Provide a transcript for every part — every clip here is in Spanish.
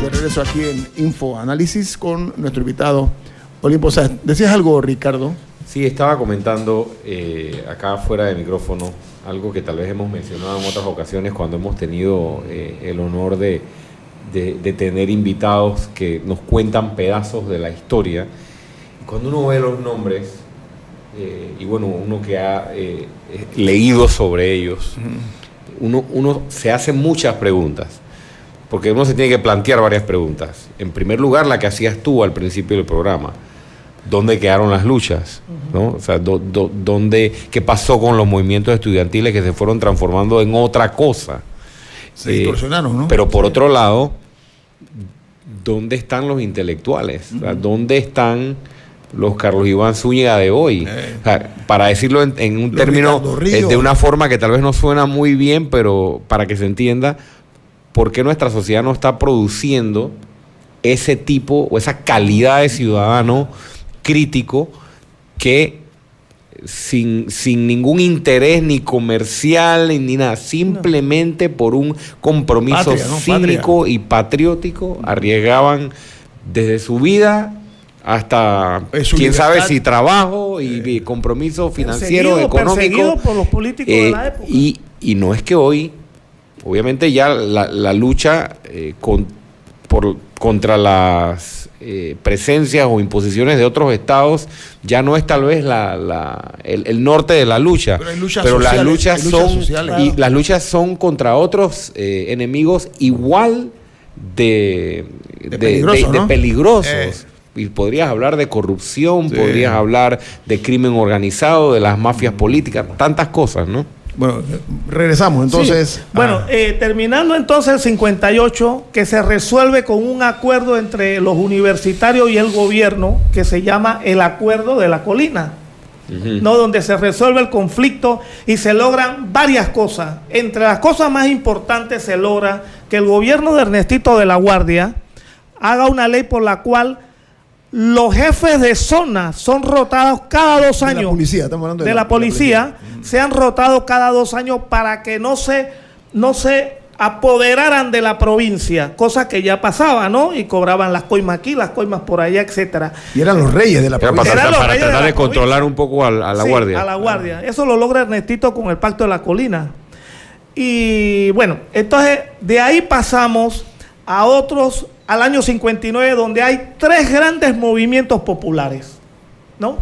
estamos de regreso aquí en Info Análisis con nuestro invitado Olimpo Sáez. ¿Decías algo, Ricardo? Sí, estaba comentando acá fuera de micrófono algo que tal vez hemos mencionado en otras ocasiones cuando hemos tenido el honor de tener invitados que nos cuentan pedazos de la historia. Cuando uno ve los nombres, y bueno, uno que ha leído sobre ellos, uno se hace muchas preguntas, porque uno se tiene que plantear varias preguntas. En primer lugar, la que hacías tú al principio del programa: ¿dónde quedaron las luchas? ¿No? O sea, ¿qué pasó con los movimientos estudiantiles que se fueron transformando en otra cosa? Se distorsionaron, ¿no? Pero por otro lado, ¿dónde están los intelectuales? O sea, ¿dónde están los Carlos Iván Zúñiga de hoy? O sea, para decirlo en un término, de una forma que tal vez no suena muy bien, pero para que se entienda, ¿por qué nuestra sociedad no está produciendo ese tipo o esa calidad de ciudadano crítico que sin ningún interés ni comercial ni nada, simplemente por un compromiso cívico y patriótico, arriesgaban desde su vida hasta quién sabe si trabajo y compromiso financiero, económico, por los políticos de la época? Y no es que hoy, obviamente ya la lucha contra las presencias o imposiciones de otros estados ya no es tal vez el norte de la lucha, pero las luchas son contra otros enemigos igual de peligrosos. Y podrías hablar de corrupción, podrías hablar de crimen organizado, de las mafias políticas, tantas cosas, ¿no? Bueno, regresamos entonces. Sí. Bueno, terminando entonces el 58, que se resuelve con un acuerdo entre los universitarios y el gobierno, que se llama el Acuerdo de la Colina, ¿no? Donde se resuelve el conflicto y se logran varias cosas. Entre las cosas más importantes se logra que el gobierno de Ernestito de la Guardia haga una ley por la cual los jefes de zona son rotados cada 2 años. De la policía, estamos hablando de la policía. Se han rotado cada 2 años para que no se apoderaran de la provincia, cosa que ya pasaba, ¿no? Y cobraban las coimas aquí, las coimas por allá, etcétera. Y eran los reyes de la provincia. Para tratar de controlar un poco a la Guardia. A la Guardia. Eso lo logra Ernestito con el Pacto de la Colina. Y bueno, entonces de ahí pasamos a otros, al año 59, donde hay 3 grandes movimientos populares, ¿no?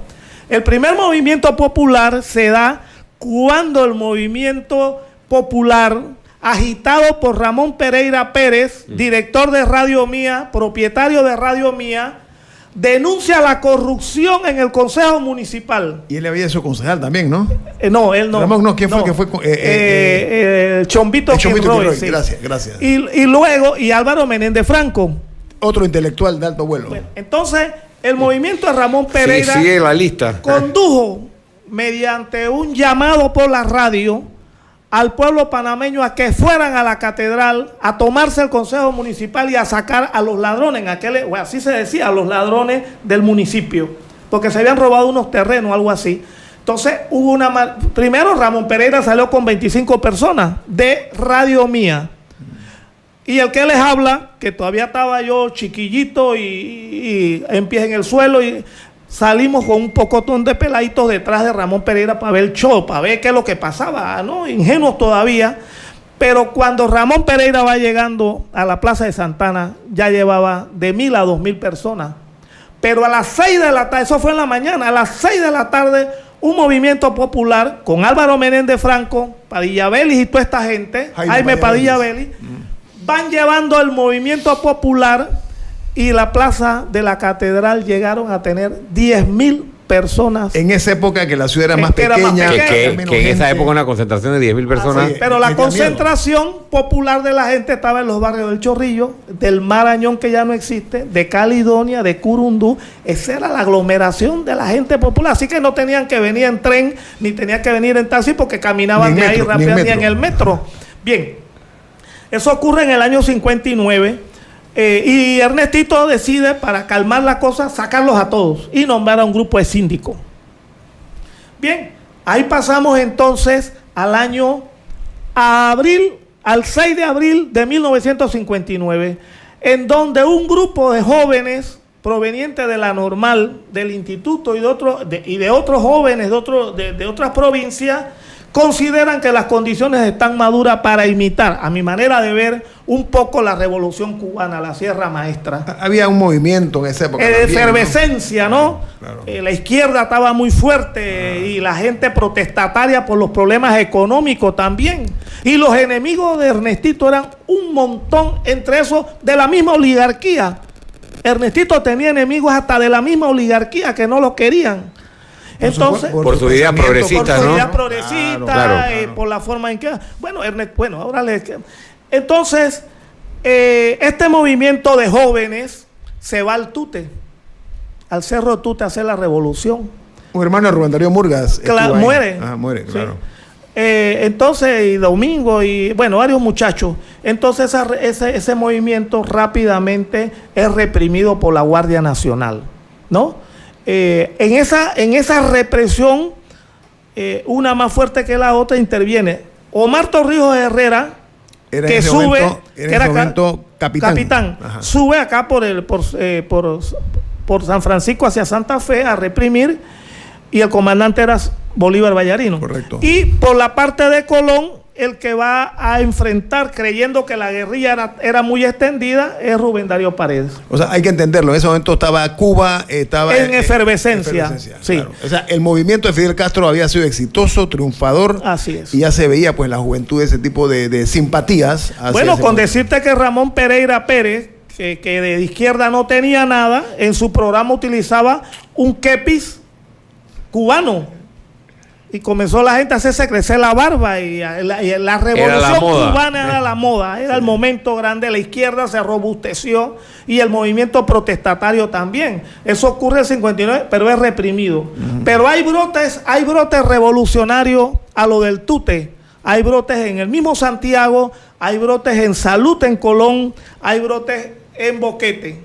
El primer movimiento popular se da cuando el movimiento popular, agitado por Ramón Pereira Pérez, director de Radio Mía, propietario de Radio Mía, denuncia la corrupción en el Consejo Municipal. Y él había sido concejal también, ¿no? No, él no. Ramón, no, ¿quién fue? Chombito Quirroy, sí. Gracias. Y luego, Álvaro Menéndez Franco. Otro intelectual de alto vuelo. Bueno, entonces, el movimiento de Ramón Pereira sigue la lista. Condujo mediante un llamado por la radio al pueblo panameño a que fueran a la catedral a tomarse el consejo municipal y a sacar a los ladrones, así se decía, a los ladrones del municipio, porque se habían robado unos terrenos, algo así. Entonces hubo primero Ramón Pereira salió con 25 personas de Radio Mía. Y el que les habla, que todavía estaba yo chiquillito y en pies en el suelo, y salimos con un pocotón de peladitos detrás de Ramón Pereira para ver el show, para ver qué es lo que pasaba, ¿no? Ingenuos todavía. Pero cuando Ramón Pereira va llegando a la Plaza de Santana, ya llevaba de 1,000 a 2,000 personas. Pero a las 6 de la tarde, eso fue en la mañana, a las 6 de la tarde, un movimiento popular con Álvaro Menéndez Franco, Padilla Vélez y toda esta gente, Jaime Padilla Vélez, van llevando el movimiento popular, y la plaza de la catedral llegaron a tener 10,000 personas. En esa época que la ciudad era más pequeña. Que en esa época una concentración de 10,000 personas. Pero la concentración popular de la gente estaba en los barrios del Chorrillo, del Marañón, que ya no existe, de Caledonia, de Curundú. Esa era la aglomeración de la gente popular. Así que no tenían que venir en tren, ni tenían que venir en taxi, porque caminaban de ahí rápido, ni en el metro. Bien, eso ocurre en el año 59. Y Ernestito decide, para calmar la cosa, sacarlos a todos y nombrar a un grupo de síndicos. Bien, ahí pasamos entonces al 6 de abril de 1959. en donde un grupo de jóvenes provenientes de la Normal, del instituto y de otros jóvenes de otras provincias, consideran que las condiciones están maduras para imitar, a mi manera de ver, un poco la revolución cubana, la Sierra Maestra. Había un movimiento en esa época. Efervescencia, ¿no? Claro. La izquierda estaba muy fuerte y la gente protestataria por los problemas económicos también. Y los enemigos de Ernestito eran un montón, entre esos de la misma oligarquía. Ernestito tenía enemigos hasta de la misma oligarquía que no lo querían. Entonces, por su idea progresista, por su ¿no? idea progresista, Claro. por la forma en que... Bueno, ahora les... Entonces, este movimiento de jóvenes se va al Tute, al Cerro Tute a hacer la revolución. Un hermano de Rubén Darío Murgas. Muere. Muere, Sí. claro. Entonces, y Domingo, y bueno, varios muchachos. Entonces, ese movimiento rápidamente es reprimido por la Guardia Nacional, ¿no? En esa represión, una más fuerte que la otra, interviene Omar Torrijos Herrera, que sube, capitán, sube acá por San Francisco hacia Santa Fe a reprimir, y el comandante era Bolívar Vallarino. Correcto. Y por la parte de Colón, el que va a enfrentar, creyendo que la guerrilla era muy extendida, es Rubén Darío Paredes. O sea, hay que entenderlo. En ese momento estaba Cuba, estaba en efervescencia. Sí. Claro. O sea, el movimiento de Fidel Castro había sido exitoso, triunfador. Así es. Y ya se veía, pues, la juventud, ese tipo de simpatías. Bueno, con decirte que Ramón Pereira Pérez, que de izquierda no tenía nada, en su programa utilizaba un kepis cubano. Y comenzó la gente a hacerse crecer la barba, y la revolución cubana era la moda, era el momento grande. La izquierda se robusteció y el movimiento protestatario también. Eso ocurre en el 59, pero es reprimido. Pero hay brotes revolucionarios a lo del Tute. Hay brotes en el mismo Santiago, hay brotes en Salud, en Colón, hay brotes en Boquete.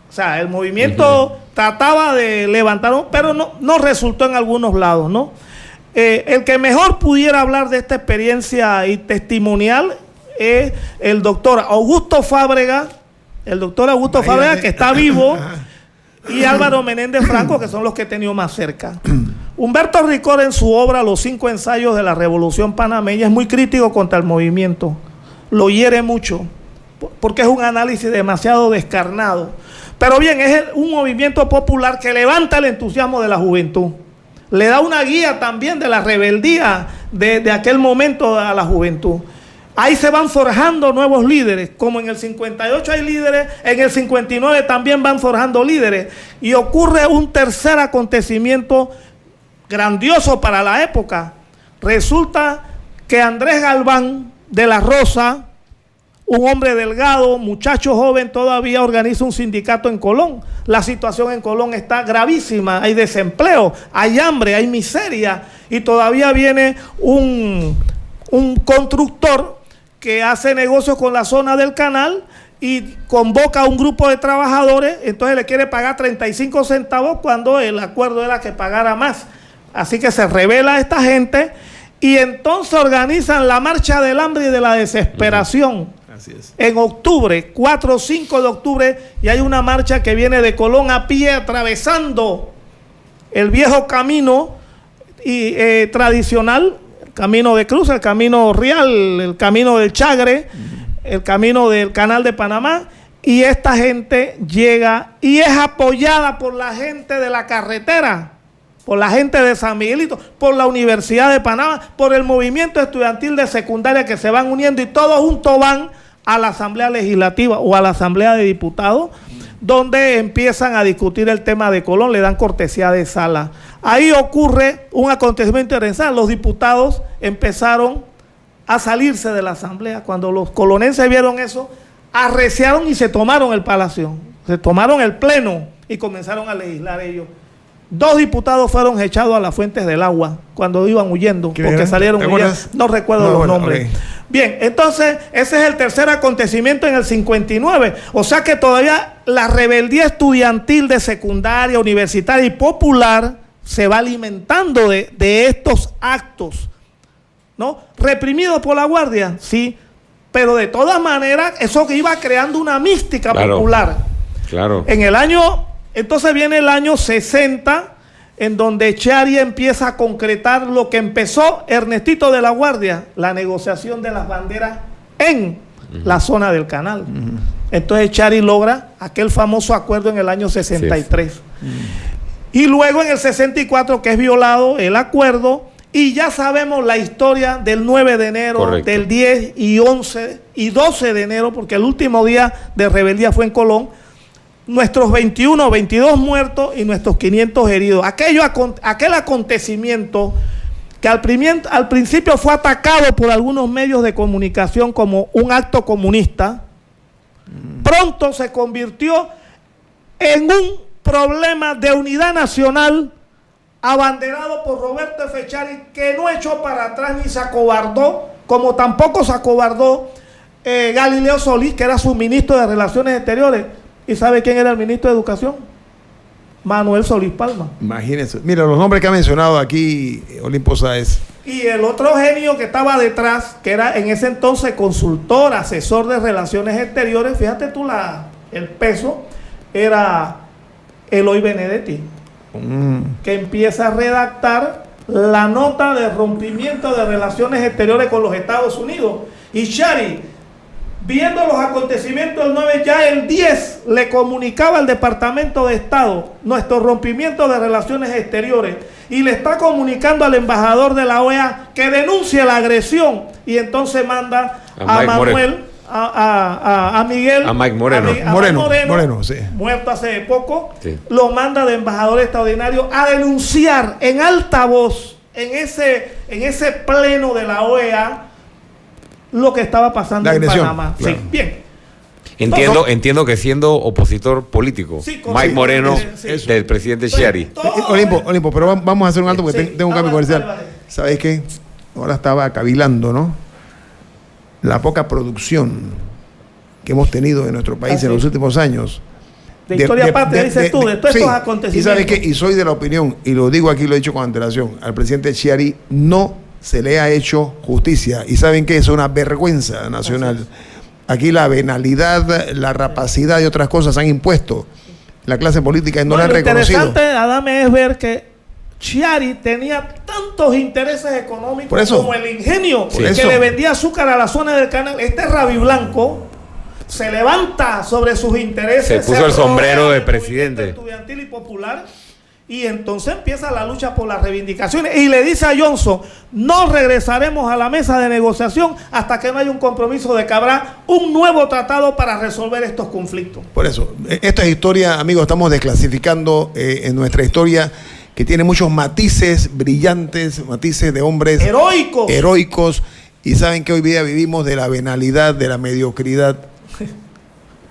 O sea, el movimiento trataba de levantar, pero no resultó en algunos lados, ¿no? El que mejor pudiera hablar de esta experiencia y testimonial es el doctor Augusto Fábrega, que está vivo, y Álvaro Menéndez Franco, que son los que he tenido más cerca. Humberto Ricor, en su obra Los 5 ensayos de la Revolución Panameña, es muy crítico contra el movimiento, lo hiere mucho, porque es un análisis demasiado descarnado. Pero bien, es un movimiento popular que levanta el entusiasmo de la juventud. Le da una guía también de la rebeldía de aquel momento a la juventud. Ahí se van forjando nuevos líderes, como en el 58 hay líderes, en el 59 también van forjando líderes. Y ocurre un tercer acontecimiento grandioso para la época. Resulta que Andrés Galván de la Rosa, un hombre delgado, muchacho joven, todavía organiza un sindicato en Colón. La situación en Colón está gravísima, hay desempleo, hay hambre, hay miseria, y todavía viene un constructor que hace negocios con la zona del canal y convoca a un grupo de trabajadores, entonces le quiere pagar 35 centavos cuando el acuerdo era que pagara más. Así que se revela esta gente y entonces organizan la marcha del hambre y de la desesperación. Así es. En octubre, 4 o 5 de octubre, y hay una marcha que viene de Colón a pie, atravesando el viejo camino tradicional, el camino de Cruz, el camino real, el camino del Chagre, el camino del Canal de Panamá, y esta gente llega y es apoyada por la gente de la carretera, por la gente de San Miguelito, por la Universidad de Panamá, por el movimiento estudiantil de secundaria, que se van uniendo y todos juntos van a la Asamblea Legislativa o a la Asamblea de Diputados, donde empiezan a discutir el tema de Colón, le dan cortesía de sala. Ahí ocurre un acontecimiento interesante. Los diputados empezaron a salirse de la Asamblea. Cuando los colonenses vieron eso, arreciaron y se tomaron el palacio, se tomaron el pleno y comenzaron a legislar ellos. 2 diputados fueron echados a las fuentes del agua cuando iban huyendo, porque salieron huyendo. No recuerdo los nombres. Okay. Bien, entonces ese es el tercer acontecimiento en el 59. O sea que todavía la rebeldía estudiantil de secundaria, universitaria y popular se va alimentando de estos actos, ¿no? ¿Reprimidos por la Guardia? Sí. pero de todas maneras eso que iba creando una mística popular. Claro. Entonces viene el año 60, en donde Chiari empieza a concretar lo que empezó Ernestito de la Guardia, la negociación de las banderas en la zona del canal. Entonces Chiari logra aquel famoso acuerdo en el año 63. Y luego en el 64 que es violado el acuerdo, y ya sabemos la historia del 9 de enero, correcto, del 10 y 11 y 12 de enero, porque el último día de rebeldía fue en Colón. Nuestros 22 muertos y nuestros 500 heridos. Aquel acontecimiento que al principio fue atacado por algunos medios de comunicación como un acto comunista, pronto se convirtió en un problema de unidad nacional abanderado por Roberto F. Chiari, que no echó para atrás ni se acobardó, como tampoco se acobardó Galileo Solís, que era su ministro de Relaciones Exteriores. ¿Y sabe quién era el ministro de Educación? Manuel Solís Palma. Imagínense. Mira, los nombres que ha mencionado aquí Olimpo Sáez. Y el otro genio que estaba detrás, que era en ese entonces consultor, asesor de Relaciones Exteriores, fíjate tú el peso, era Eloy Benedetti, que empieza a redactar la nota de rompimiento de relaciones exteriores con los Estados Unidos. Y Chiari, viendo los acontecimientos del 9, ya el 10 le comunicaba al Departamento de Estado nuestro rompimiento de relaciones exteriores, y le está comunicando al embajador de la OEA que denuncie la agresión, y entonces manda a Manuel, a Miguel, a Mike Moreno, Moreno, sí, muerto hace poco, sí, lo manda de embajador extraordinario a denunciar en alta voz en ese pleno de la OEA lo que estaba pasando en Panamá. Claro. Sí, bien. Entiendo que siendo opositor político, sí, Mike Moreno, del presidente Chiari. Olimpo, pero vamos a hacer un alto porque tengo un cambio comercial. Vale. ¿Sabes qué? Ahora estaba cavilando, ¿no? La poca producción que hemos tenido en nuestro país en los últimos años. De historia patria, dices tú, de todos estos acontecimientos. Y ¿sabes qué? Y soy de la opinión, y lo digo aquí, lo he dicho con antelación, al presidente Chiari no se le ha hecho justicia. Y ¿saben qué? Es una vergüenza nacional. Aquí la venalidad, la rapacidad y otras cosas han impuesto la clase política y no la han reconocido. Lo interesante, Adame, es ver que Chiari tenía tantos intereses económicos como el ingenio que le vendía azúcar a la zona del canal. Este Rabi Blanco se levanta sobre sus intereses. Se puso el sombrero de presidente estudiantil y popular. Y entonces empieza la lucha por las reivindicaciones. Y le dice a Johnson: no regresaremos a la mesa de negociación hasta que no haya un compromiso de que habrá un nuevo tratado para resolver estos conflictos. Por eso, esta es historia, amigos, estamos desclasificando en nuestra historia, que tiene muchos matices brillantes, matices de hombres heroicos. Y saben que hoy día vivimos de la venalidad, de la mediocridad.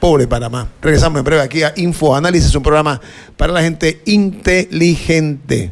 Pobre Panamá. Regresamos en breve aquí a Infoanálisis, un programa para la gente inteligente.